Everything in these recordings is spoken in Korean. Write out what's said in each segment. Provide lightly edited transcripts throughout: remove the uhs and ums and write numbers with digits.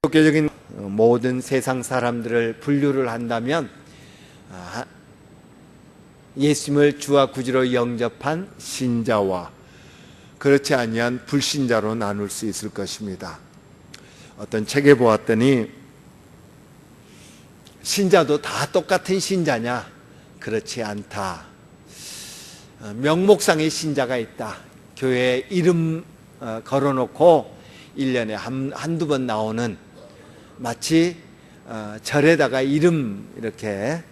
기독교적인 모든 세상 사람들을 분류를 한다면 예수님을 주와 구주로 영접한 신자와 그렇지 아니한 불신자로 나눌 수 있을 것입니다. 어떤 책에 보았더니 신자도 다 똑같은 신자냐? 그렇지 않다. 명목상의 신자가 있다. 교회에 이름 걸어놓고 1년에 한두 번 나오는, 마치 절에다가 이름 이렇게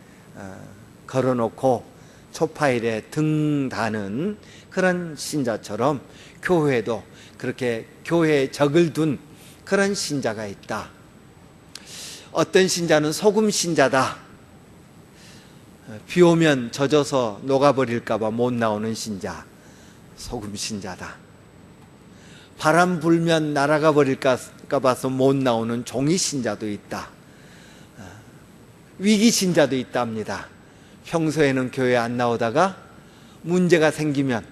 걸어놓고 초파일에 등 다는 그런 신자처럼 교회도 그렇게 교회에 적을 둔 그런 신자가 있다. 어떤 신자는 소금 신자다. 비 오면 젖어서 녹아버릴까 봐 못 나오는 신자, 소금 신자다. 바람 불면 날아가 버릴까 봐서 못 나오는 종이 신자도 있다. 위기 신자도 있답니다. 평소에는 교회 안 나오다가 문제가 생기면,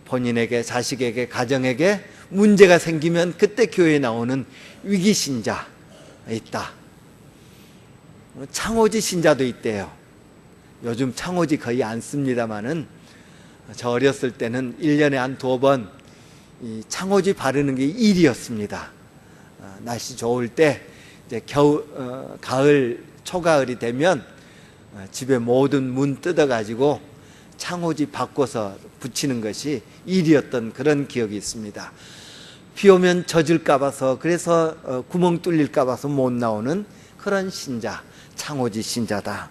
본인에게, 자식에게, 가정에게 문제가 생기면 그때 교회에 나오는 위기 신자 있다. 창오지 신자도 있대요. 요즘 창오지 거의 안 씁니다마는 저 어렸을 때는 1년에 한 2번 이 창오지 바르는 게 일이었습니다. 날씨 좋을 때 이제 가을, 초가을이 되면 집에 모든 문 뜯어가지고 창오지 바꿔서 붙이는 것이 일이었던 그런 기억이 있습니다. 비 오면 젖을까 봐서, 그래서 구멍 뚫릴까 봐서 못 나오는 그런 신자, 창오지 신자다.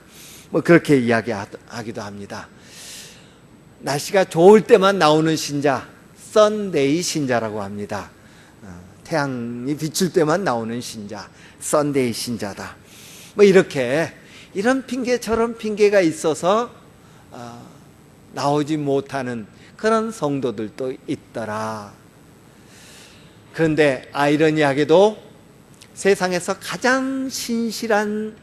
뭐 그렇게 이야기하기도 합니다. 날씨가 좋을 때만 나오는 신자, 썬데이 신자라고 합니다. 태양이 비출 때만 나오는 신자, 썬데이 신자다. 뭐 이렇게 이런 핑계 저런 핑계가 있어서 나오지 못하는 그런 성도들도 있더라. 그런데 아이러니하게도 세상에서 가장 신실한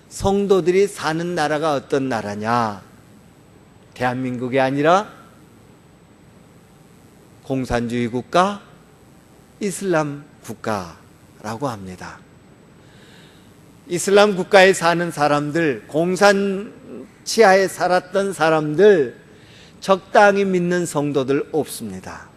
성도들이 사는 나라가 어떤 나라냐? 대한민국이 아니라 공산주의 국가, 이슬람 국가라고 합니다. 이슬람 국가에 사는 사람들, 공산 치하에 살았던 사람들, 적당히 믿는 성도들 없습니다.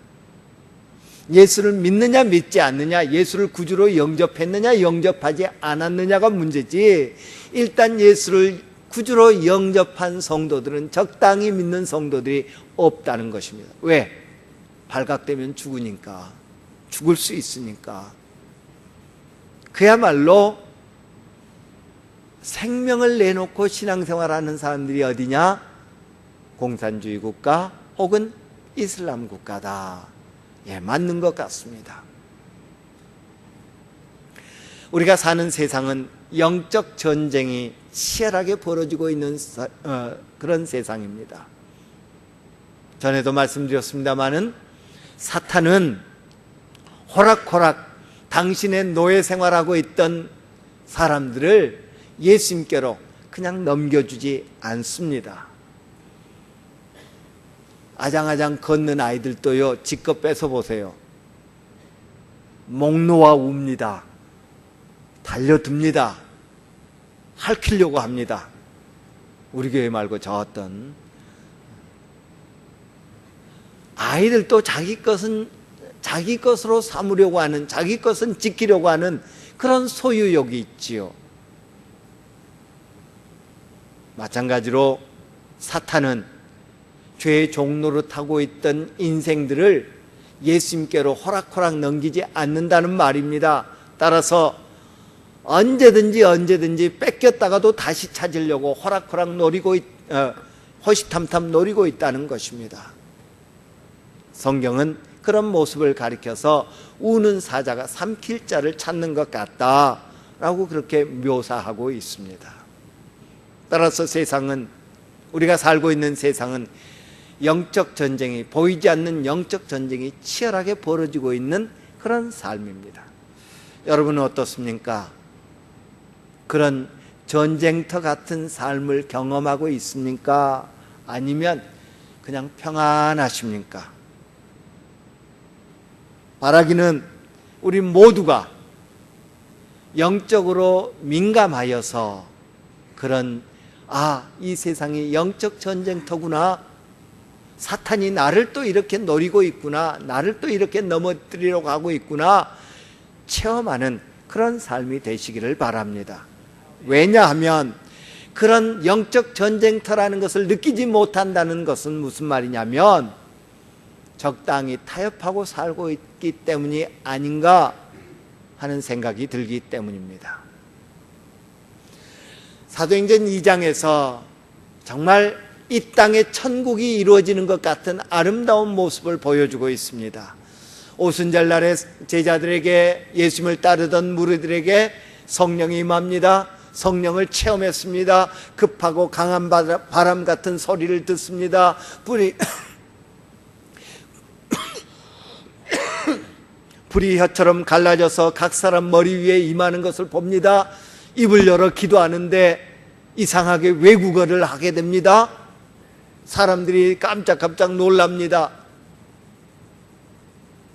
예수를 믿느냐 믿지 않느냐, 예수를 구주로 영접했느냐 영접하지 않았느냐가 문제지, 일단 예수를 구주로 영접한 성도들은, 적당히 믿는 성도들이 없다는 것입니다. 왜? 발각되면 죽으니까, 죽을 수 있으니까. 그야말로 생명을 내놓고 신앙생활하는 사람들이 어디냐? 공산주의 국가 혹은 이슬람 국가다. 예, 맞는 것 같습니다. 우리가 사는 세상은 영적 전쟁이 치열하게 벌어지고 있는 그런 세상입니다. 전에도 말씀드렸습니다마는 사탄은 호락호락 당신의 노예 생활하고 있던 사람들을 예수님께로 그냥 넘겨주지 않습니다. 아장아장 걷는 아이들도요, 지껏 뺏어보세요. 목 놓아 웁니다. 달려듭니다. 핥히려고 합니다. 우리 교회 말고 저 어떤 아이들도 자기 것은 자기 것으로 삼으려고 하는, 자기 것은 지키려고 하는 그런 소유욕이 있지요. 마찬가지로 사탄은 죄의 종로를 타고 있던 인생들을 예수님께로 호락호락 넘기지 않는다는 말입니다. 따라서 언제든지 뺏겼다가도 다시 찾으려고 호락호락 노리고 호시탐탐 노리고 있다는 것입니다. 성경은 그런 모습을 가리켜서 우는 사자가 삼킬 자를 찾는 것 같다라고 그렇게 묘사하고 있습니다. 따라서 세상은, 우리가 살고 있는 세상은 영적 전쟁이, 보이지 않는 영적 전쟁이 치열하게 벌어지고 있는 그런 삶입니다. 여러분은 어떻습니까? 그런 전쟁터 같은 삶을 경험하고 있습니까? 아니면 그냥 평안하십니까? 바라기는 우리 모두가 영적으로 민감하여서 그런 이 세상이 영적 전쟁터구나, 사탄이 나를 또 이렇게 노리고 있구나, 나를 또 이렇게 넘어뜨리려고 하고 있구나 체험하는 그런 삶이 되시기를 바랍니다. 왜냐하면 그런 영적 전쟁터라는 것을 느끼지 못한다는 것은 무슨 말이냐면 적당히 타협하고 살고 있기 때문이 아닌가 하는 생각이 들기 때문입니다. 사도행전 2장에서 정말 이 땅에 천국이 이루어지는 것 같은 아름다운 모습을 보여주고 있습니다. 오순절날에 제자들에게, 예수님을 따르던 무리들에게 성령이 임합니다. 성령을 체험했습니다. 급하고 강한 바람 같은 소리를 듣습니다. 불이 혀처럼 갈라져서 각 사람 머리 위에 임하는 것을 봅니다. 입을 열어 기도하는데 이상하게 외국어를 하게 됩니다. 사람들이 깜짝깜짝 놀랍니다.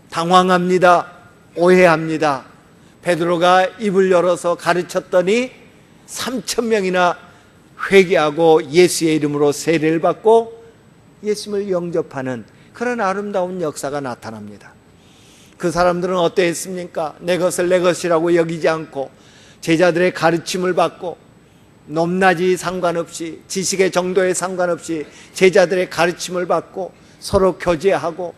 당황합니다. 오해합니다. 베드로가 입을 열어서 가르쳤더니 3,000명이나 회개하고 예수의 이름으로 세례를 받고 예수님을 영접하는 그런 아름다운 역사가 나타납니다. 그 사람들은 어떠했습니까? 내 것을 내 것이라고 여기지 않고 제자들의 가르침을 받고 높낮이 상관없이, 지식의 정도에 상관없이 제자들의 가르침을 받고 서로 교제하고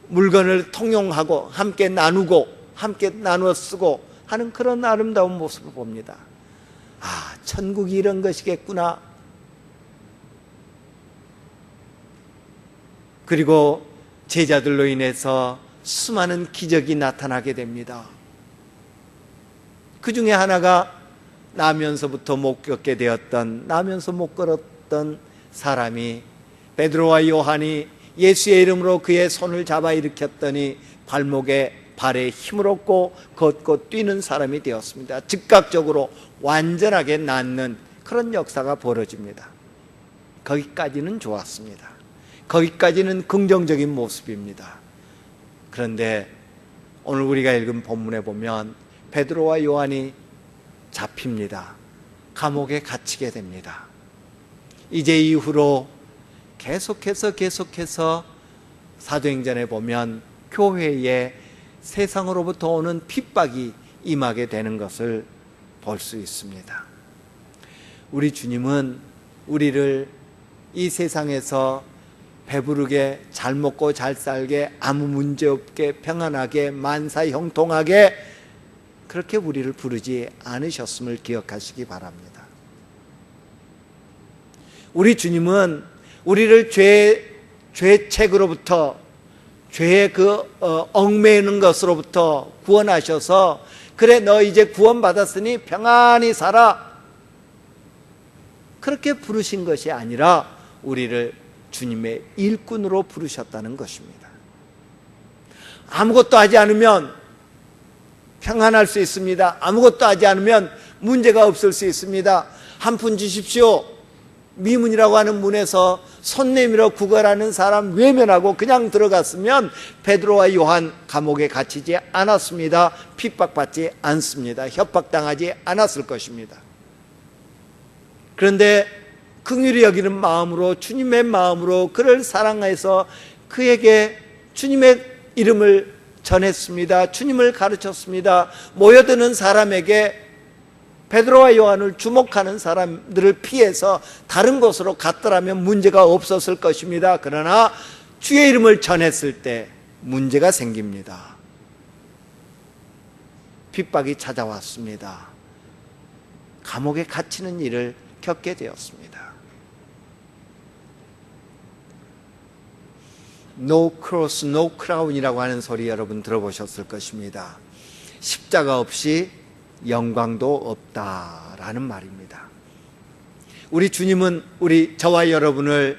물건을 통용하고 함께 나누고 함께 나누어 쓰고 하는 그런 아름다운 모습을 봅니다. 천국이 이런 것이겠구나. 그리고 제자들로 인해서 수많은 기적이 나타나게 됩니다. 그 중에 하나가 나면서부터 못 걷게 되었던, 나면서 못 걸었던 사람이 베드로와 요한이 예수의 이름으로 그의 손을 잡아 일으켰더니 발에 힘을 얻고 걷고 뛰는 사람이 되었습니다. 즉각적으로 완전하게 낫는 그런 역사가 벌어집니다. 거기까지는 좋았습니다. 거기까지는 긍정적인 모습입니다. 그런데 오늘 우리가 읽은 본문에 보면 베드로와 요한이 잡힙니다. 감옥에 갇히게 됩니다. 이제 이후로 계속해서 사도행전에 보면 교회에 세상으로부터 오는 핍박이 임하게 되는 것을 볼 수 있습니다. 우리 주님은 우리를 이 세상에서 배부르게 잘 먹고 잘 살게, 아무 문제 없게 평안하게 만사 형통하게 그렇게 우리를 부르지 않으셨음을 기억하시기 바랍니다. 우리 주님은 우리를 죄책으로부터, 죄의 얽매이는 것으로부터 구원하셔서 그래 너 이제 구원받았으니 평안히 살아, 그렇게 부르신 것이 아니라 우리를 주님의 일꾼으로 부르셨다는 것입니다. 아무것도 하지 않으면 평안할 수 있습니다. 아무것도 하지 않으면 문제가 없을 수 있습니다. 한 푼 주십시오. 미문이라고 하는 문에서 손 내밀어 구걸하는 사람 외면하고 그냥 들어갔으면 베드로와 요한 감옥에 갇히지 않았습니다. 핍박받지 않습니다. 협박당하지 않았을 것입니다. 그런데 긍휼히 여기는 마음으로, 주님의 마음으로 그를 사랑해서 그에게 주님의 이름을 전했습니다. 주님을 가르쳤습니다. 모여드는 사람에게 베드로와 요한을 주목하는 사람들을 피해서 다른 곳으로 갔더라면 문제가 없었을 것입니다. 그러나 주의 이름을 전했을 때 문제가 생깁니다. 핍박이 찾아왔습니다. 감옥에 갇히는 일을 겪게 되었습니다. No cross, no crown이라고 하는 소리 여러분 들어보셨을 것입니다. 십자가 없이 영광도 없다라는 말입니다. 우리 주님은 저와 여러분을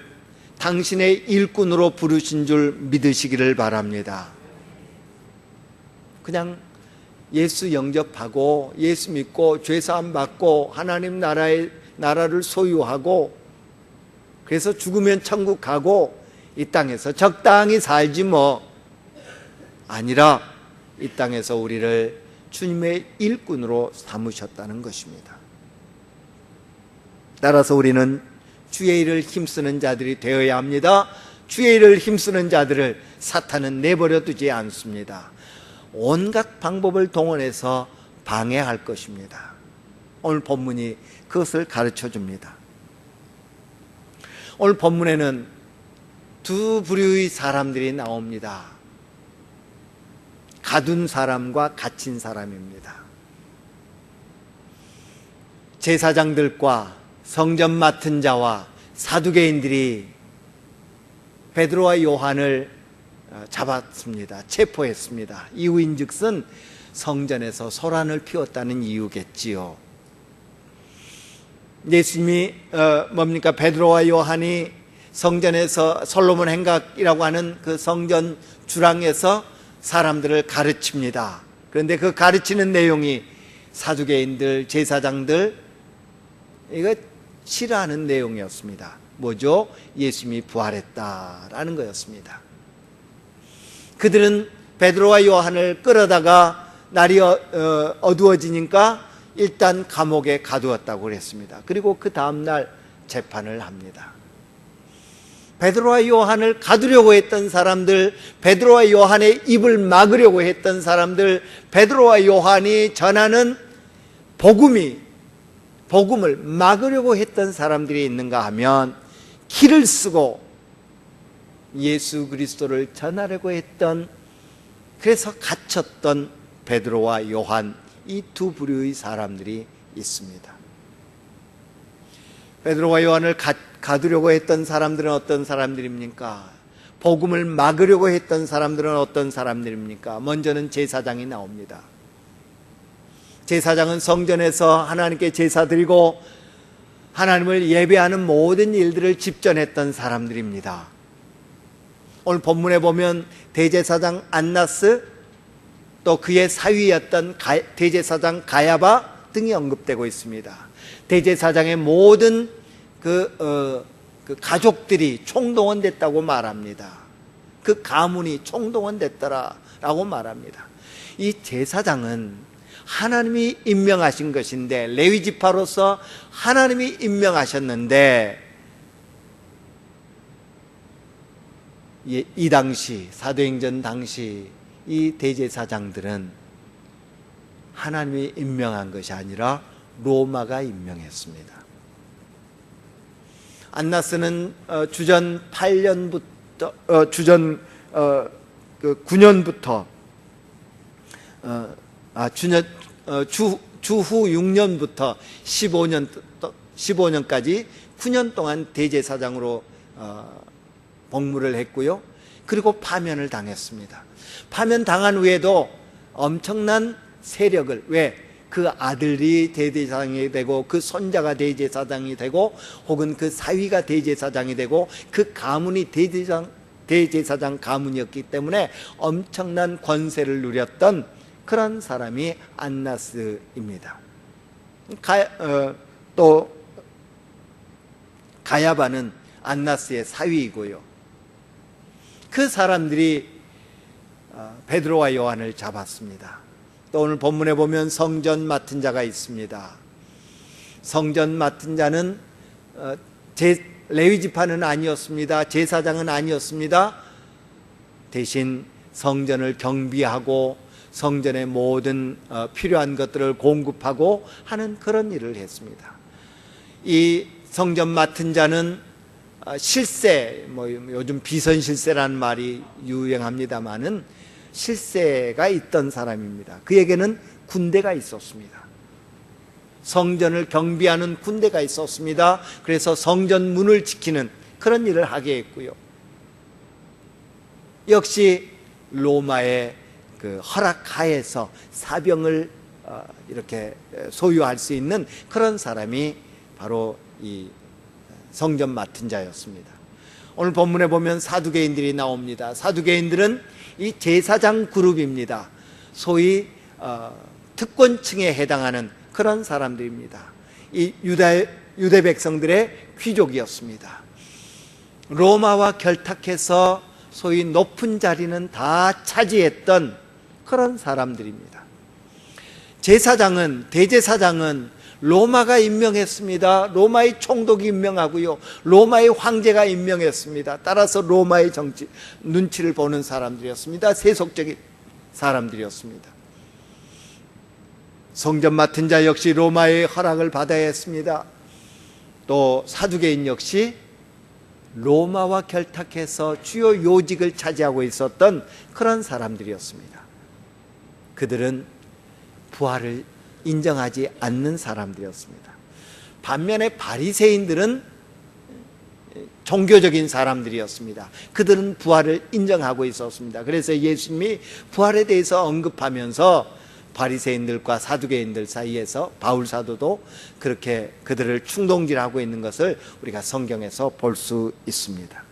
당신의 일꾼으로 부르신 줄 믿으시기를 바랍니다. 그냥 예수 영접하고 예수 믿고 죄사함 받고 하나님 나라를 소유하고 그래서 죽으면 천국 가고 이 땅에서 적당히 살지 뭐, 아니라 이 땅에서 우리를 주님의 일꾼으로 삼으셨다는 것입니다. 따라서 우리는 주의 일을 힘쓰는 자들이 되어야 합니다. 주의 일을 힘쓰는 자들을 사탄은 내버려 두지 않습니다. 온갖 방법을 동원해서 방해할 것입니다. 오늘 본문이 그것을 가르쳐 줍니다. 오늘 본문에는 두 부류의 사람들이 나옵니다. 가둔 사람과 갇힌 사람입니다. 제사장들과 성전 맡은 자와 사두개인들이 베드로와 요한을 잡았습니다. 체포했습니다. 이유인즉슨 성전에서 소란을 피웠다는 이유겠지요. 예수님이 베드로와 요한이 성전에서 솔로몬 행각이라고 하는 그 성전 주랑에서 사람들을 가르칩니다. 그런데 그 가르치는 내용이 사두개인들, 제사장들 이거 싫어하는 내용이었습니다. 뭐죠? 예수님이 부활했다라는 거였습니다. 그들은 베드로와 요한을 끌어다가 날이 어두워지니까 일단 감옥에 가두었다고 그랬습니다. 그리고 그 다음날 재판을 합니다. 베드로와 요한을 가두려고 했던 사람들, 베드로와 요한의 입을 막으려고 했던 사람들, 베드로와 요한이 전하는 복음을 막으려고 했던 사람들이 있는가 하면 길을 쓰고 예수 그리스도를 전하려고 했던, 그래서 갇혔던 베드로와 요한, 이 두 부류의 사람들이 있습니다. 베드로와 요한을 가두려고 했던 사람들은 어떤 사람들입니까? 복음을 막으려고 했던 사람들은 어떤 사람들입니까? 먼저는 제사장이 나옵니다. 제사장은 성전에서 하나님께 제사 드리고 하나님을 예배하는 모든 일들을 집전했던 사람들입니다. 오늘 본문에 보면 대제사장 안나스, 또 그의 사위였던 대제사장 가야바 등이 언급되고 있습니다. 대제사장의 모든 그 가족들이 총동원됐다고 말합니다. 그 가문이 총동원됐더라라고 말합니다. 이 제사장은 하나님이 임명하신 것인데, 레위 지파로서 하나님이 임명하셨는데, 이 당시 사도행전 당시 이 대제사장들은 하나님이 임명한 것이 아니라 로마가 임명했습니다. 안나스는 주전 8년부터 주전 9년부터 주후 6년부터 15년까지 9년 동안 대제사장으로 복무를 했고요. 그리고 파면을 당했습니다. 파면당한 후에도 엄청난 세력을, 왜? 그 아들이 대제사장이 되고 그 손자가 대제사장이 되고 혹은 그 사위가 대제사장이 되고 그 가문이 대제사장 가문이었기 때문에 엄청난 권세를 누렸던 그런 사람이 안나스입니다. 또 가야바는 안나스의 사위이고요. 그 사람들이 베드로와 요한을 잡았습니다. 또 오늘 본문에 보면 성전 맡은 자가 있습니다. 성전 맡은 자는 레위 지파는 아니었습니다. 제사장은 아니었습니다. 대신 성전을 경비하고 성전의 모든 필요한 것들을 공급하고 하는 그런 일을 했습니다. 이 성전 맡은 자는 실세, 요즘 비선실세라는 말이 유행합니다마는 실세가 있던 사람입니다. 그에게는 군대가 있었습니다. 성전을 경비하는 군대가 있었습니다. 그래서 성전 문을 지키는 그런 일을 하게 했고요. 역시 로마의 그 허락하에서 사병을 이렇게 소유할 수 있는 그런 사람이 바로 이 성전 맡은 자였습니다. 오늘 본문에 보면 사두개인들이 나옵니다. 사두개인들은 이 제사장 그룹입니다. 소위 특권층에 해당하는 그런 사람들입니다. 이 유대 백성들의 귀족이었습니다. 로마와 결탁해서 소위 높은 자리는 다 차지했던 그런 사람들입니다. 대제사장은 로마가 임명했습니다. 로마의 총독이 임명하고요, 로마의 황제가 임명했습니다. 따라서 로마의 정치 눈치를 보는 사람들이었습니다. 세속적인 사람들이었습니다. 성전 맡은 자 역시 로마의 허락을 받아야 했습니다. 또 사두개인 역시 로마와 결탁해서 주요 요직을 차지하고 있었던 그런 사람들이었습니다. 그들은 부활을 인정하지 않는 사람들이었습니다. 반면에 바리새인들은 종교적인 사람들이었습니다. 그들은 부활을 인정하고 있었습니다. 그래서 예수님이 부활에 대해서 언급하면서 바리새인들과 사두개인들 사이에서 바울 사도도 그렇게 그들을 충동질하고 있는 것을 우리가 성경에서 볼 수 있습니다.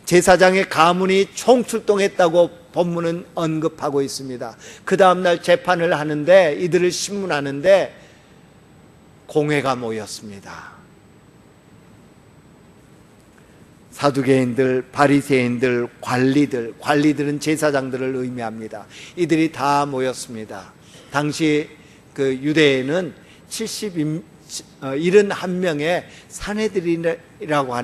제사장의 가문이 총출동했다고 본문은 언급하고 있습니다. 그 다음날 재판을 하는데, 이들을 신문하는데 공회가 모였습니다. 사두개인들, 바리새인들, 관리들은 제사장들을 의미합니다. 이들이 다 모였습니다. 당시 그 유대에는 71명의 사내들인이라고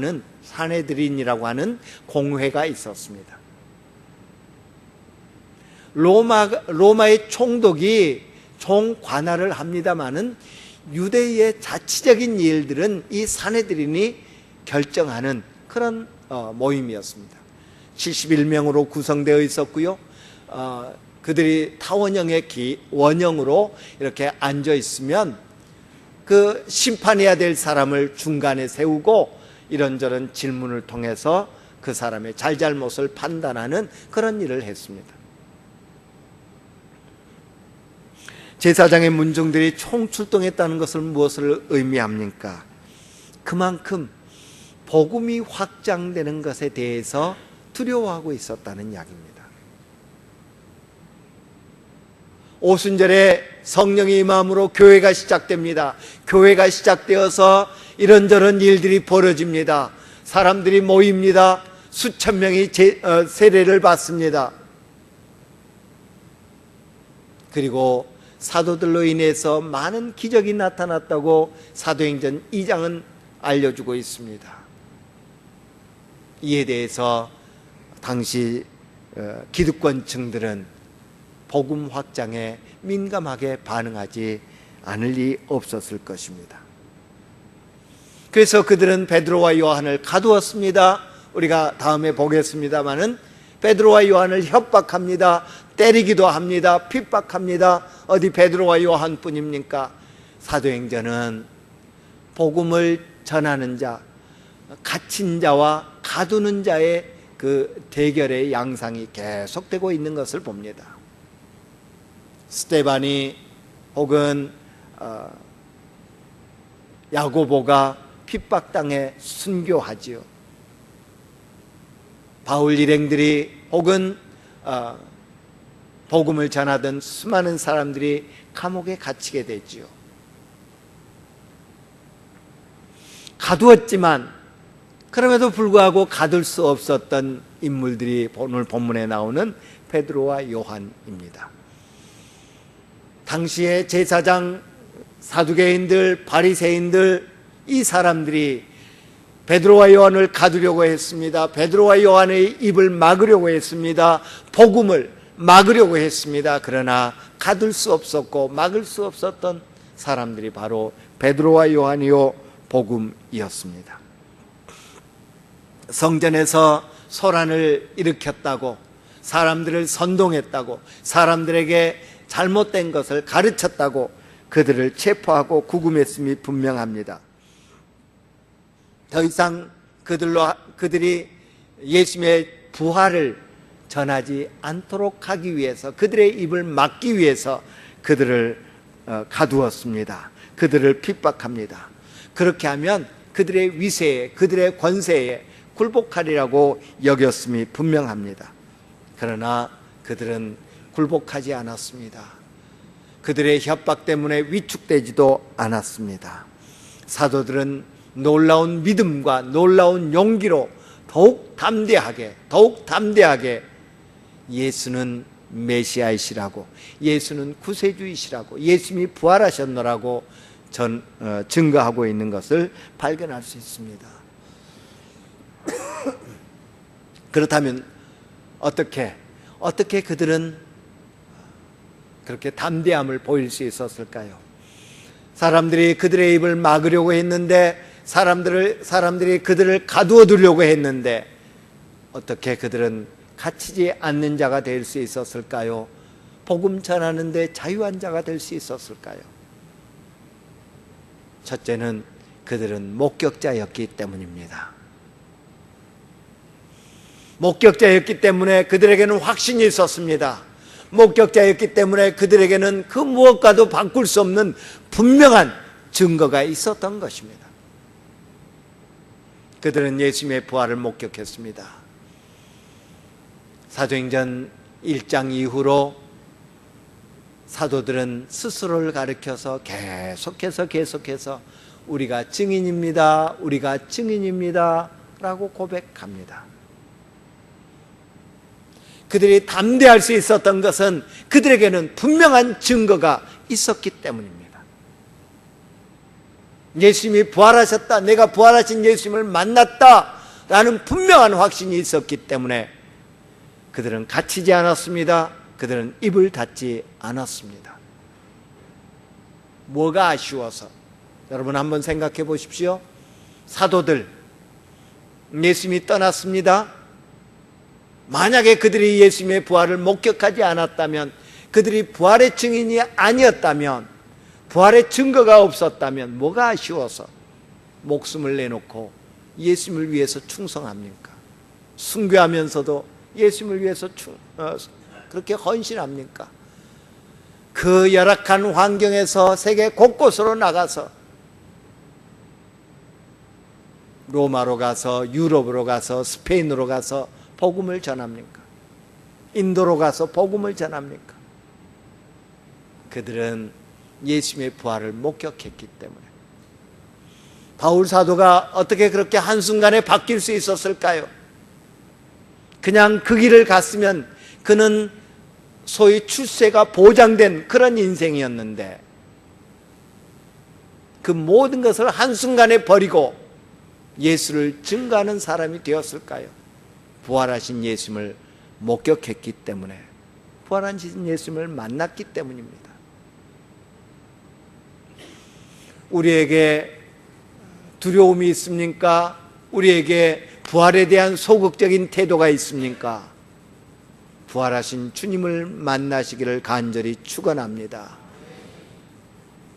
하는 공회가 있었습니다. 로마의 총독이 총관할을 합니다마는 유대의 자치적인 일들은 이 사내들인이 결정하는 그런 모임이었습니다. 71명으로 구성되어 있었고요, 그들이 타원형의 원형으로 이렇게 앉아 있으면 그 심판해야 될 사람을 중간에 세우고 이런저런 질문을 통해서 그 사람의 잘잘못을 판단하는 그런 일을 했습니다. 제사장의 문중들이 총출동했다는 것을 무엇을 의미합니까? 그만큼 복음이 확장되는 것에 대해서 두려워하고 있었다는 이야기입니다. 오순절에 성령의 임함으로 교회가 시작됩니다. 교회가 시작되어서 이런저런 일들이 벌어집니다. 사람들이 모입니다. 수천 명이 세례를 받습니다. 그리고 사도들로 인해서 많은 기적이 나타났다고 사도행전 2장은 알려주고 있습니다. 이에 대해서 당시 기득권층들은 복음 확장에 민감하게 반응하지 않을 리 없었을 것입니다. 그래서 그들은 베드로와 요한을 가두었습니다. 우리가 다음에 보겠습니다마는 베드로와 요한을 협박합니다. 때리기도 합니다. 핍박합니다. 어디 베드로와 요한뿐입니까? 사도행전은 복음을 전하는 자, 갇힌 자와 가두는 자의 그 대결의 양상이 계속되고 있는 것을 봅니다. 스데반이 혹은 야고보가 핍박당해 순교하지요. 바울 일행들이 혹은 복음을 전하던 수많은 사람들이 감옥에 갇히게 되지요. 가두었지만 그럼에도 불구하고 가둘 수 없었던 인물들이 오늘 본문에 나오는 베드로와 요한입니다. 당시에 제사장, 사두개인들, 바리새인들, 이 사람들이 베드로와 요한을 가두려고 했습니다. 베드로와 요한의 입을 막으려고 했습니다. 복음을 막으려고 했습니다. 그러나 가둘 수 없었고 막을 수 없었던 사람들이 바로 베드로와 요한이요 복음이었습니다. 성전에서 소란을 일으켰다고, 사람들을 선동했다고, 사람들에게 잘못된 것을 가르쳤다고 그들을 체포하고 구금했음이 분명합니다. 더 이상 그들이 예수님의 부활을 전하지 않도록 하기 위해서, 그들의 입을 막기 위해서 그들을 가두었습니다. 그들을 핍박합니다. 그렇게 하면 그들의 위세에, 그들의 권세에 굴복하리라고 여겼음이 분명합니다. 그러나 그들은 굴복하지 않았습니다. 그들의 협박 때문에 위축되지도 않았습니다. 사도들은 놀라운 믿음과 놀라운 용기로 더욱 담대하게 예수는 메시아이시라고, 예수는 구세주이시라고, 예수님이 부활하셨노라고 증거하고 있는 것을 발견할 수 있습니다. 그렇다면 어떻게 그들은 그렇게 담대함을 보일 수 있었을까요? 사람들이 그들의 입을 막으려고 했는데, 사람들이 그들을 가두어 두려고 했는데, 어떻게 그들은 갇히지 않는 자가 될 수 있었을까요? 복음 전하는데 자유한 자가 될 수 있었을까요? 첫째는 그들은 목격자였기 때문입니다. 목격자였기 때문에 그들에게는 확신이 있었습니다. 목격자였기 때문에 그들에게는 그 무엇과도 바꿀 수 없는 분명한 증거가 있었던 것입니다. 그들은 예수님의 부활을 목격했습니다. 사도행전 1장 이후로 사도들은 스스로를 가리켜서 계속해서 우리가 증인입니다, 우리가 증인입니다 라고 고백합니다. 그들이 담대할 수 있었던 것은 그들에게는 분명한 증거가 있었기 때문입니다. 예수님이 부활하셨다, 내가 부활하신 예수님을 만났다 라는 분명한 확신이 있었기 때문에 그들은 갇히지 않았습니다. 그들은 입을 닫지 않았습니다. 뭐가 아쉬워서? 여러분 한번 생각해 보십시오. 사도들, 예수님이 떠났습니다. 만약에 그들이 예수님의 부활을 목격하지 않았다면, 그들이 부활의 증인이 아니었다면, 부활의 증거가 없었다면 뭐가 아쉬워서 목숨을 내놓고 예수님을 위해서 충성합니까? 순교하면서도 예수님을 위해서 그렇게 헌신합니까? 그 열악한 환경에서 세계 곳곳으로 나가서 로마로 가서, 유럽으로 가서, 스페인으로 가서 복음을 전합니까? 인도로 가서 복음을 전합니까? 그들은 예수님의 부활을 목격했기 때문에. 바울 사도가 어떻게 그렇게 한순간에 바뀔 수 있었을까요? 그냥 그 길을 갔으면 그는 소위 출세가 보장된 그런 인생이었는데, 그 모든 것을 한순간에 버리고 예수를 증거하는 사람이 되었을까요? 부활하신 예수님을 목격했기 때문에, 부활하신 예수님을 만났기 때문입니다. 우리에게 두려움이 있습니까? 우리에게 부활에 대한 소극적인 태도가 있습니까? 부활하신 주님을 만나시기를 간절히 축원합니다.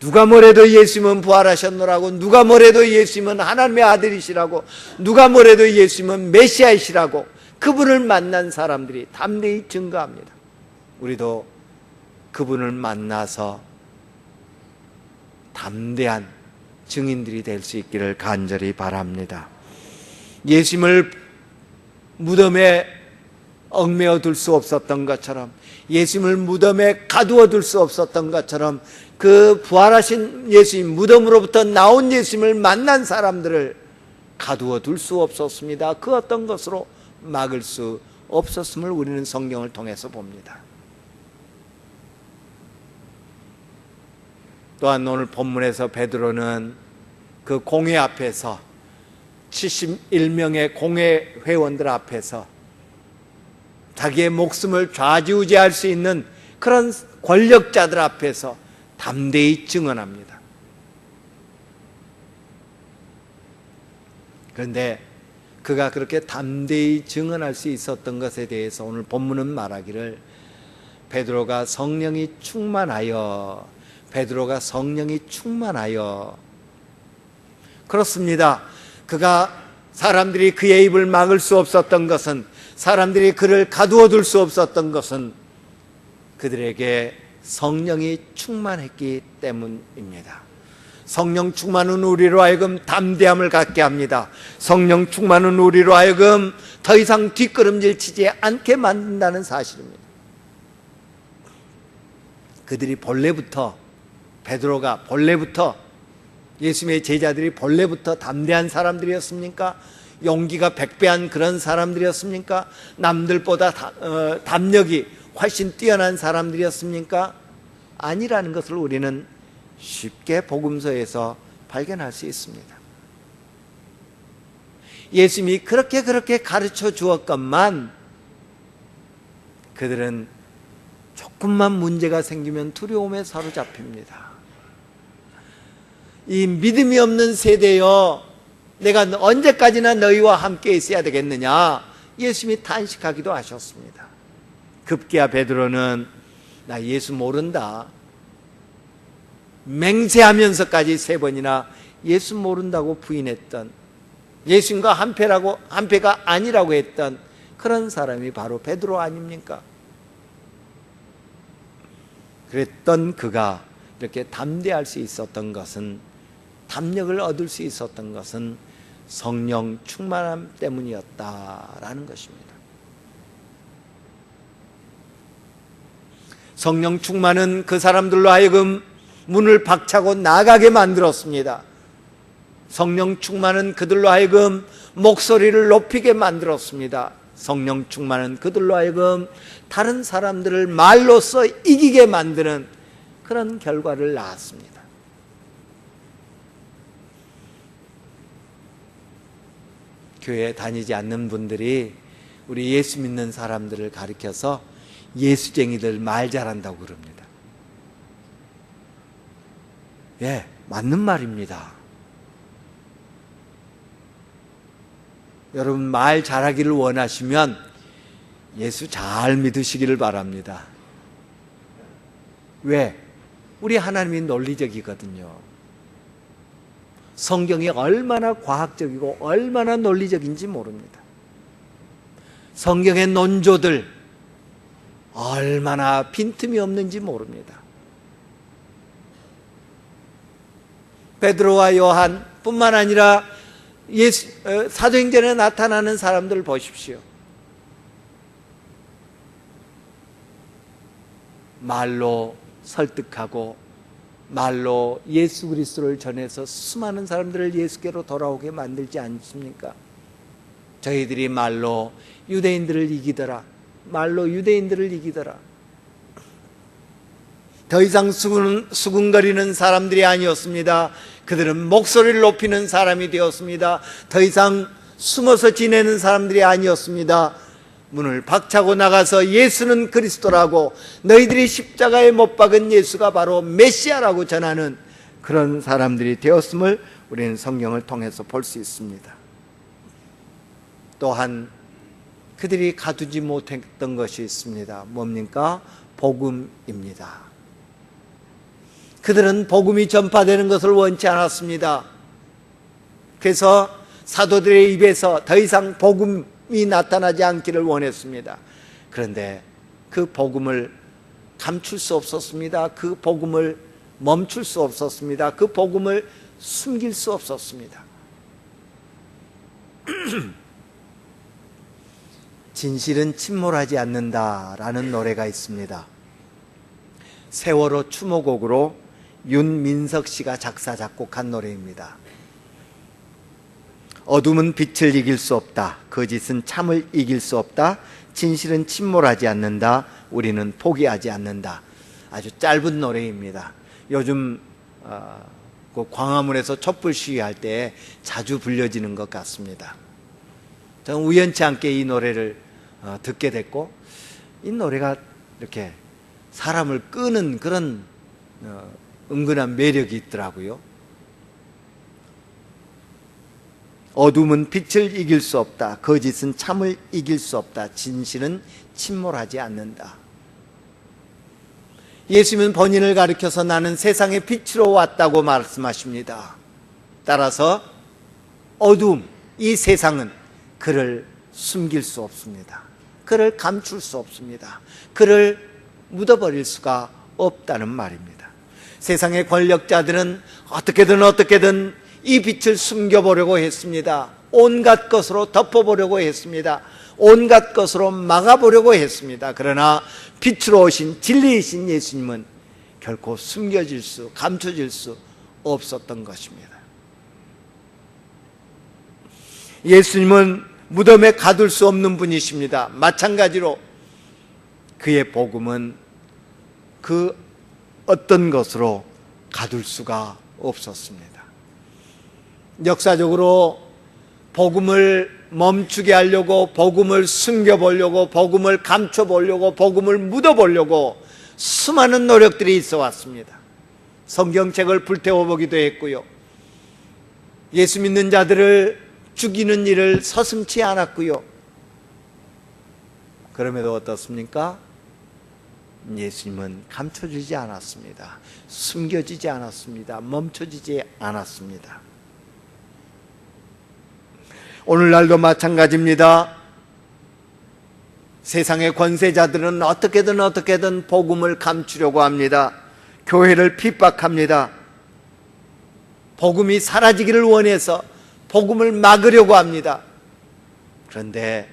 누가 뭐래도 예수님은 부활하셨노라고, 누가 뭐래도 예수님은 하나님의 아들이시라고, 누가 뭐래도 예수님은 메시아이시라고 그분을 만난 사람들이 담대히 증거합니다. 우리도 그분을 만나서 담대한 증인들이 될 수 있기를 간절히 바랍니다. 예수님을 무덤에 얽매어 둘 수 없었던 것처럼, 예수님을 무덤에 가두어 둘 수 없었던 것처럼, 그 부활하신 예수님, 무덤으로부터 나온 예수님을 만난 사람들을 가두어 둘 수 없었습니다. 그 어떤 것으로 막을 수 없었음을 우리는 성경을 통해서 봅니다. 또한 오늘 본문에서 베드로는 그 공회 앞에서, 71명의 공회 회원들 앞에서 자기의 목숨을 좌지우지할 수 있는 그런 권력자들 앞에서 담대히 증언합니다. 그런데 그가 그렇게 담대히 증언할 수 있었던 것에 대해서 오늘 본문은 말하기를 베드로가 성령이 충만하여, 베드로가 성령이 충만하여. 그렇습니다. 그가, 사람들이 그의 입을 막을 수 없었던 것은, 사람들이 그를 가두어둘 수 없었던 것은 그들에게 성령이 충만했기 때문입니다. 성령 충만은 우리로 하여금 담대함을 갖게 합니다. 성령 충만은 우리로 하여금 더 이상 뒷걸음질 치지 않게 만든다는 사실입니다. 그들이 본래부터, 베드로가 본래부터, 예수님의 제자들이 본래부터 담대한 사람들이었습니까? 용기가 백배한 그런 사람들이었습니까? 남들보다 담력이 훨씬 뛰어난 사람들이었습니까? 아니라는 것을 우리는 쉽게 복음서에서 발견할 수 있습니다. 예수님이 그렇게 가르쳐 주었건만 그들은 조금만 문제가 생기면 두려움에 사로잡힙니다. 이 믿음이 없는 세대여, 내가 언제까지나 너희와 함께 있어야 되겠느냐, 예수님이 탄식하기도 하셨습니다. 급기야 베드로는 나 예수 모른다, 맹세하면서까지 3번이나 예수 모른다고 부인했던, 예수님과 한패가 아니라고 했던 그런 사람이 바로 베드로 아닙니까? 그랬던 그가 이렇게 담대할 수 있었던 것은, 담력을 얻을 수 있었던 것은 성령 충만함 때문이었다라는 것입니다. 성령 충만은 그 사람들로 하여금 문을 박차고 나가게 만들었습니다. 성령 충만은 그들로 하여금 목소리를 높이게 만들었습니다. 성령 충만은 그들로 하여금 다른 사람들을 말로써 이기게 만드는 그런 결과를 낳았습니다. 교회에 다니지 않는 분들이 우리 예수 믿는 사람들을 가리켜서 예수쟁이들 말 잘한다고 그럽니다. 예, 맞는 말입니다. 여러분 말 잘하기를 원하시면 예수 잘 믿으시기를 바랍니다. 왜? 우리 하나님이 논리적이거든요. 성경이 얼마나 과학적이고 얼마나 논리적인지 모릅니다. 성경의 논조들 얼마나 빈틈이 없는지 모릅니다. 베드로와 요한 뿐만 아니라 사도행전에 나타나는 사람들 보십시오. 말로 설득하고 말로 예수 그리스도를 전해서 수많은 사람들을 예수께로 돌아오게 만들지 않습니까? 저희들이 말로 유대인들을 이기더라, 말로 유대인들을 이기더라. 더 이상 수군거리는 사람들이 아니었습니다. 그들은 목소리를 높이는 사람이 되었습니다. 더 이상 숨어서 지내는 사람들이 아니었습니다. 문을 박차고 나가서 예수는 그리스도라고, 너희들이 십자가에 못 박은 예수가 바로 메시아라고 전하는 그런 사람들이 되었음을 우리는 성경을 통해서 볼 수 있습니다. 또한 그들이 가두지 못했던 것이 있습니다. 뭡니까? 복음입니다. 그들은 복음이 전파되는 것을 원치 않았습니다. 그래서 사도들의 입에서 더 이상 복음이 나타나지 않기를 원했습니다. 그런데 그 복음을 감출 수 없었습니다. 그 복음을 멈출 수 없었습니다. 그 복음을 숨길 수 없었습니다. 진실은 침몰하지 않는다라는 노래가 있습니다. 세월호 추모곡으로 윤민석 씨가 작사 작곡한 노래입니다. 어둠은 빛을 이길 수 없다. 거짓은 참을 이길 수 없다. 진실은 침몰하지 않는다. 우리는 포기하지 않는다. 아주 짧은 노래입니다. 요즘 그 광화문에서 촛불 시위할 때 자주 불려지는 것 같습니다. 저는 우연치 않게 이 노래를 듣게 됐고, 이 노래가 이렇게 사람을 끄는 그런 은근한 매력이 있더라고요. 어둠은 빛을 이길 수 없다. 거짓은 참을 이길 수 없다. 진실은 침몰하지 않는다. 예수님은 본인을 가리켜서 나는 세상의 빛으로 왔다고 말씀하십니다. 따라서 어둠, 이 세상은 그를 숨길 수 없습니다. 그를 감출 수 없습니다. 그를 묻어버릴 수가 없다는 말입니다. 세상의 권력자들은 어떻게든 이 빛을 숨겨보려고 했습니다. 온갖 것으로 덮어보려고 했습니다. 온갖 것으로 막아보려고 했습니다. 그러나 빛으로 오신 진리이신 예수님은 결코 감춰질 수 없었던 것입니다. 예수님은 무덤에 가둘 수 없는 분이십니다. 마찬가지로 그의 복음은 그 어떤 것으로 가둘 수가 없었습니다. 역사적으로 복음을 멈추게 하려고, 복음을 숨겨보려고, 복음을 감춰보려고, 복음을 묻어보려고 수많은 노력들이 있어 왔습니다. 성경책을 불태워보기도 했고요, 예수 믿는 자들을 죽이는 일을 서슴지 않았고요. 그럼에도 어떻습니까? 예수님은 감춰지지 않았습니다. 숨겨지지 않았습니다. 멈춰지지 않았습니다. 오늘날도 마찬가지입니다. 세상의 권세자들은 어떻게든 복음을 감추려고 합니다. 교회를 핍박합니다. 복음이 사라지기를 원해서 복음을 막으려고 합니다. 그런데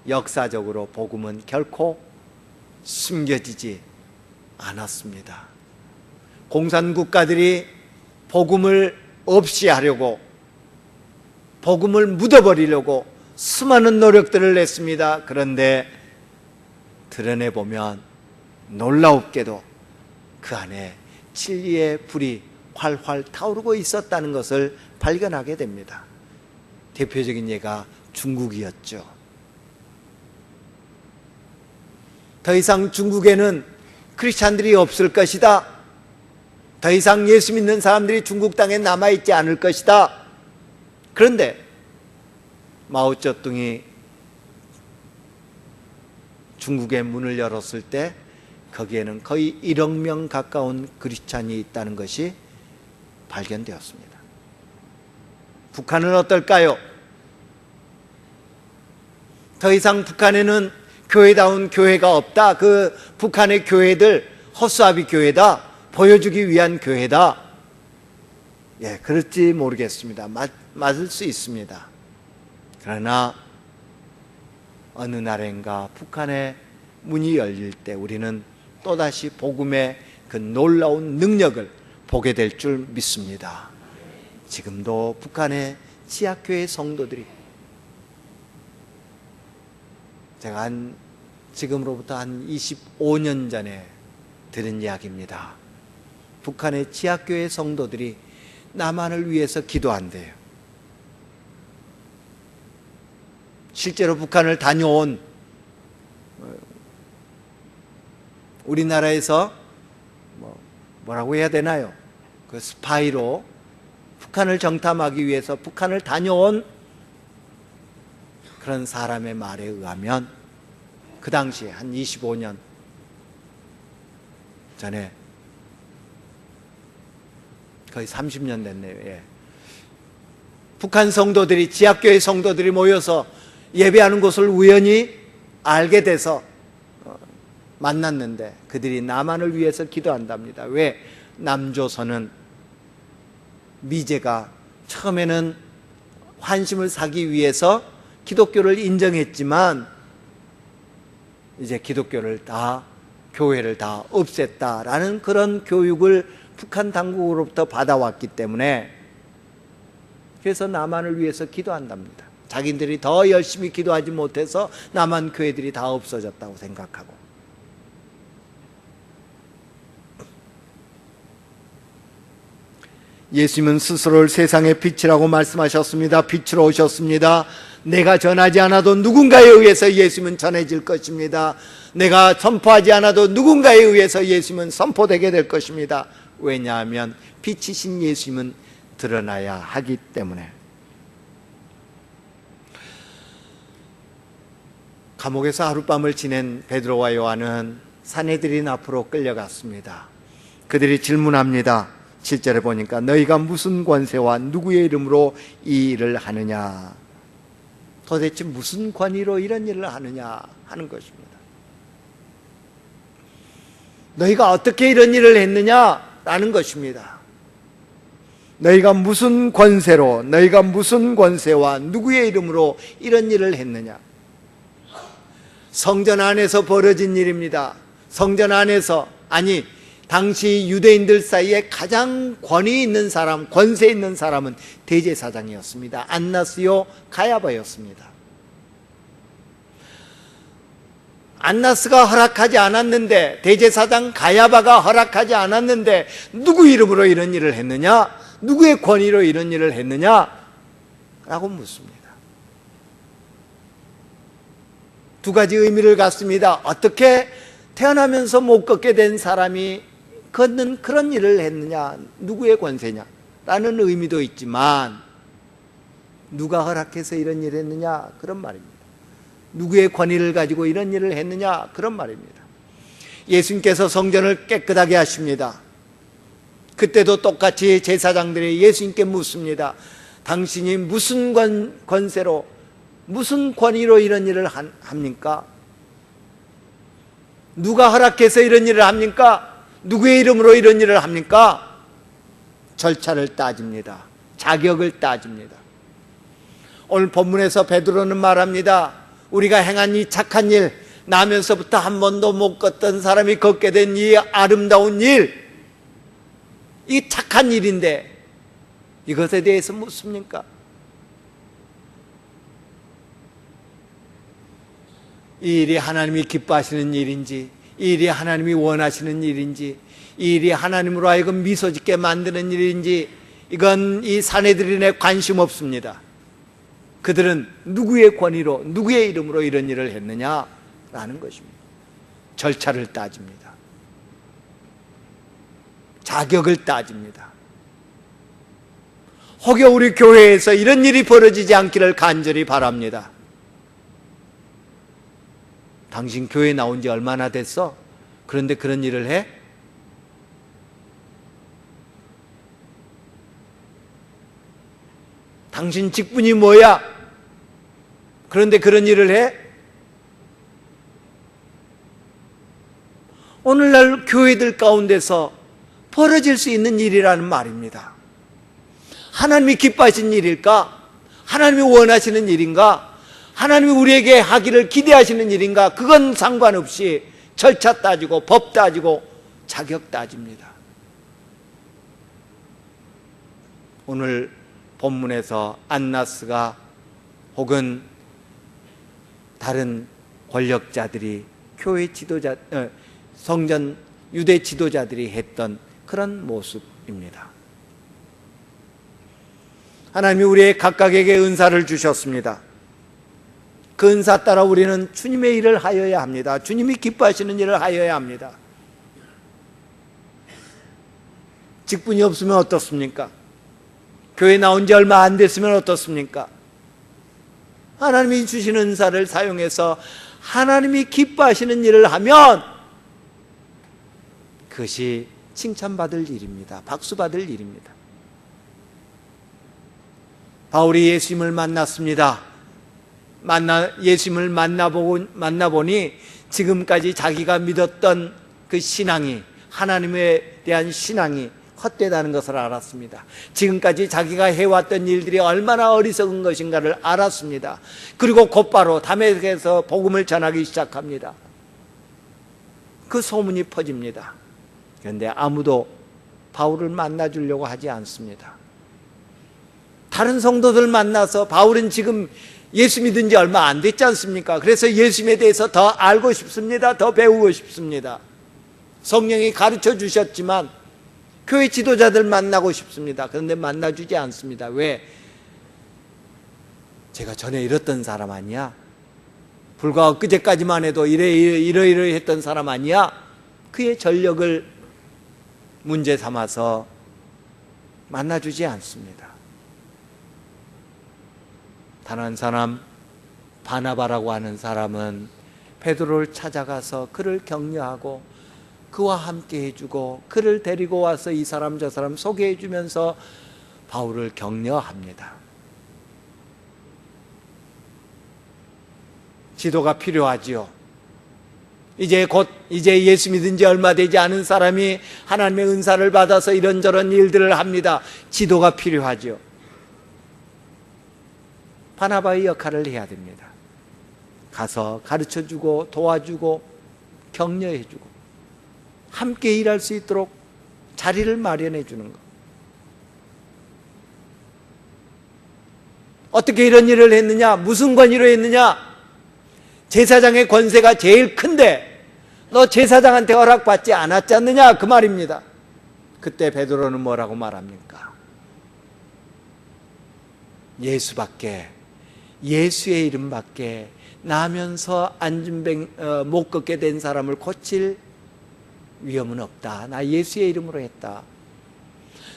역사적으로 복음은 결코 숨겨지지 않았습니다. 공산국가들이 복음을 없이 하려고, 복음을 묻어버리려고 수많은 노력들을 냈습니다. 그런데 드러내보면 놀라웁게도 그 안에 진리의 불이 활활 타오르고 있었다는 것을 발견하게 됩니다. 대표적인 예가 중국이었죠. 더 이상 중국에는 크리스찬들이 없을 것이다. 더 이상 예수 믿는 사람들이 중국 땅에 남아있지 않을 것이다. 그런데 마오쩌둥이 중국의 문을 열었을 때 거기에는 거의 1억 명 가까운 크리스찬이 있다는 것이 발견되었습니다. 북한은 어떨까요? 더 이상 북한에는 교회다운 교회가 없다. 그 북한의 교회들 허수아비 교회다. 보여주기 위한 교회다. 예, 그럴지 모르겠습니다. 맞을 수 있습니다. 그러나 어느 날인가 북한의 문이 열릴 때 우리는 또다시 복음의 그 놀라운 능력을 보게 될 줄 믿습니다. 지금도 북한의 지하교회 성도들이, 제가 지금으로부터 한 25년 전에 들은 이야기입니다. 북한의 지하교회 성도들이 남한을 위해서 기도한대요. 실제로 북한을 다녀온, 우리나라에서 뭐라고 해야 되나요? 그 스파이로 북한을 정탐하기 위해서 북한을 다녀온 그런 사람의 말에 의하면 그 당시에 한 25년 전에, 거의 30년 됐네요. 예. 북한 성도들이, 지하교회 성도들이 모여서 예배하는 곳을 우연히 알게 돼서 만났는데 그들이 남한을 위해서 기도한답니다. 왜? 남조선은 미제가 처음에는 환심을 사기 위해서 기독교를 인정했지만 이제 기독교를 다, 교회를 다 없앴다라는 그런 교육을 북한 당국으로부터 받아왔기 때문에, 그래서 남한을 위해서 기도한답니다. 자기들이 더 열심히 기도하지 못해서 남한 교회들이 다 없어졌다고 생각하고. 예수님은 스스로를 세상의 빛이라고 말씀하셨습니다. 빛으로 오셨습니다. 내가 전하지 않아도 누군가에 의해서 예수님은 전해질 것입니다. 내가 선포하지 않아도 누군가에 의해서 예수님은 선포되게 될 것입니다. 왜냐하면 빛이신 예수님은 드러나야 하기 때문에. 감옥에서 하룻밤을 지낸 베드로와 요한은 사내들인 앞으로 끌려갔습니다. 그들이 질문합니다. 7절에 보니까 너희가 무슨 권세와 누구의 이름으로 이 일을 하느냐, 도대체 무슨 권위로 이런 일을 하느냐 하는 것입니다. 너희가 어떻게 이런 일을 했느냐라는 것입니다. 너희가 무슨 권세로, 너희가 무슨 권세와 누구의 이름으로 이런 일을 했느냐. 성전 안에서 벌어진 일입니다. 성전 안에서, 아니 당시 유대인들 사이에 가장 권위 있는 사람, 권세 있는 사람은 안나스가 허락하지 않았는데, 대제사장 가야바가 허락하지 않았는데 누구 이름으로 이런 일을 했느냐? 누구의 권위로 이런 일을 했느냐? 라고 묻습니다. 두 가지 의미를 갖습니다. 어떻게 태어나면서 못 걷게 된 사람이 걷는 그런 일을 했느냐? 누구의 권세냐? 라는 의미도 있지만, 누가 허락해서 이런 일을 했느냐? 그런 말입니다. 누구의 권위를 가지고 이런 일을 했느냐? 그런 말입니다. 예수님께서 성전을 깨끗하게 하십니다. 그때도 똑같이 제사장들이 예수님께 묻습니다. 당신이 무슨 권세로, 무슨 권위로 이런 일을 합니까? 누가 허락해서 이런 일을 합니까? 누구의 이름으로 이런 일을 합니까? 절차를 따집니다. 자격을 따집니다. 오늘 본문에서 베드로는 말합니다. 우리가 행한 이 착한 일, 나면서부터 한 번도 못 걷던 사람이 걷게 된 이 아름다운 일, 이 착한 일인데 이것에 대해서 묻습니까? 이 일이 하나님이 기뻐하시는 일인지, 이 일이 하나님이 원하시는 일인지, 이 일이 하나님으로 하여금 미소 짓게 만드는 일인지, 이건 이 사내들인에 관심 없습니다. 그들은 누구의 권위로, 누구의 이름으로 이런 일을 했느냐라는 것입니다. 절차를 따집니다. 자격을 따집니다. 혹여 우리 교회에서 이런 일이 벌어지지 않기를 간절히 바랍니다. 당신 교회 나온 지 얼마나 됐어? 그런데 그런 일을 해? 당신 직분이 뭐야? 그런데 그런 일을 해? 오늘날 교회들 가운데서 벌어질 수 있는 일이라는 말입니다. 하나님이 기뻐하신 일일까? 하나님이 원하시는 일인가? 하나님이 우리에게 하기를 기대하시는 일인가? 그건 상관없이 절차 따지고 법 따지고 자격 따집니다. 오늘 본문에서 안나스가 혹은 다른 권력자들이 교회 지도자, 성전 유대 지도자들이 했던 그런 모습입니다. 하나님이 우리의 각각에게 은사를 주셨습니다. 그 은사 따라 우리는 주님의 일을 하여야 합니다. 주님이 기뻐하시는 일을 하여야 합니다. 직분이 없으면 어떻습니까? 교회 나온 지 얼마 안 됐으면 어떻습니까? 하나님이 주신 은사를 사용해서 하나님이 기뻐하시는 일을 하면 그것이 칭찬받을 일입니다. 박수받을 일입니다. 바울이 예수님을 만났습니다. 예수님을 만나보니 지금까지 자기가 믿었던 그 신앙이, 하나님에 대한 신앙이 헛되다는 것을 알았습니다. 지금까지 자기가 해왔던 일들이 얼마나 어리석은 것인가를 알았습니다. 그리고 곧바로 다메섹에서 복음을 전하기 시작합니다. 그 소문이 퍼집니다. 그런데 아무도 바울을 만나주려고 하지 않습니다. 다른 성도들 만나서 바울은 지금 예수 믿은 지 얼마 안 됐지 않습니까? 그래서 예수님에 대해서 더 알고 싶습니다. 더 배우고 싶습니다. 성령이 가르쳐 주셨지만 교회 지도자들 만나고 싶습니다. 그런데 만나주지 않습니다. 왜? 제가 전에 이랬던 사람 아니야? 불과 엊그제까지만 해도 이러이러했던 사람 아니야? 그의 전력을 문제 삼아서 만나주지 않습니다. 단 한 사람, 바나바라고 하는 사람은 베드로를 찾아가서 그를 격려하고 그와 함께 해주고 그를 데리고 와서 이 사람 저 사람 소개해 주면서 바울을 격려합니다. 지도가 필요하지요. 이제 예수 믿은 지 얼마 되지 않은 사람이 하나님의 은사를 받아서 이런저런 일들을 합니다. 지도가 필요하지요. 바나바의 역할을 해야 됩니다. 가서 가르쳐주고 도와주고 격려해주고 함께 일할 수 있도록 자리를 마련해 주는 것. 어떻게 이런 일을 했느냐? 무슨 권위로 했느냐? 제사장의 권세가 제일 큰데 너 제사장한테 허락받지 않았지 않느냐, 그 말입니다. 그때 베드로는 뭐라고 말합니까? 예수밖에, 예수의 이름밖에 나면서 못 걷게 된 사람을 고칠 위험은 없다. 나 예수의 이름으로 했다.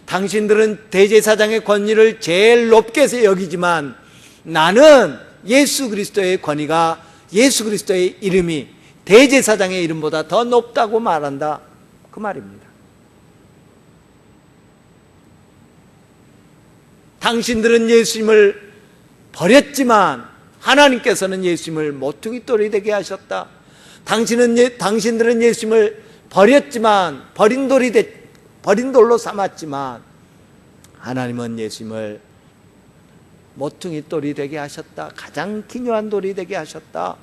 당신들은 대제사장의 권위를 제일 높게 여기지만 나는 예수 그리스도의 권위가, 예수 그리스도의 이름이 대제사장의 이름보다 더 높다고 말한다, 그 말입니다. 당신들은 예수님을 버렸지만 하나님께서는 예수님을 모퉁이 돌이 되게 하셨다. 당신들은 예수님을 버렸지만 버린 돌로 삼았지만 하나님은 예수님을 모퉁이 돌이 되게 하셨다. 가장 기묘한 돌이 되게 하셨다.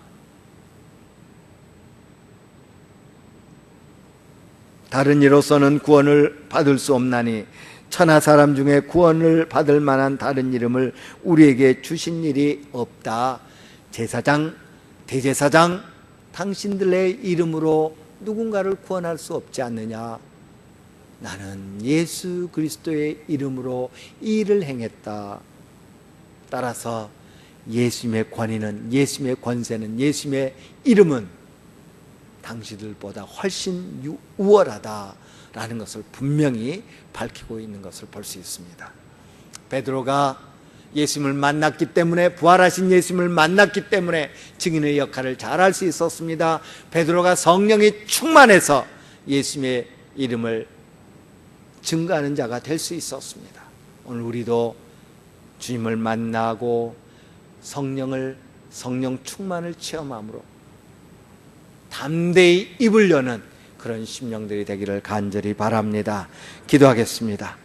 다른 이로서는 구원을 받을 수 없나니 천하 사람 중에 구원을 받을 만한 다른 이름을 우리에게 주신 일이 없다. 제사장, 대제사장, 당신들의 이름으로 누군가를 구원할 수 없지 않느냐. 나는 예수 그리스도의 이름으로 이 일을 행했다. 따라서 예수님의 권위는, 예수님의 권세는, 예수님의 이름은 당신들보다 훨씬 우월하다라는 것을 분명히 밝히고 있는 것을 볼 수 있습니다. 베드로가 예수님을 만났기 때문에, 부활하신 예수님을 만났기 때문에 증인의 역할을 잘할 수 있었습니다. 베드로가 성령이 충만해서 예수님의 이름을 증거하는 자가 될 수 있었습니다. 오늘 우리도 주님을 만나고 성령 충만을 체험함으로 담대히 입을 여는 그런 심령들이 되기를 간절히 바랍니다. 기도하겠습니다.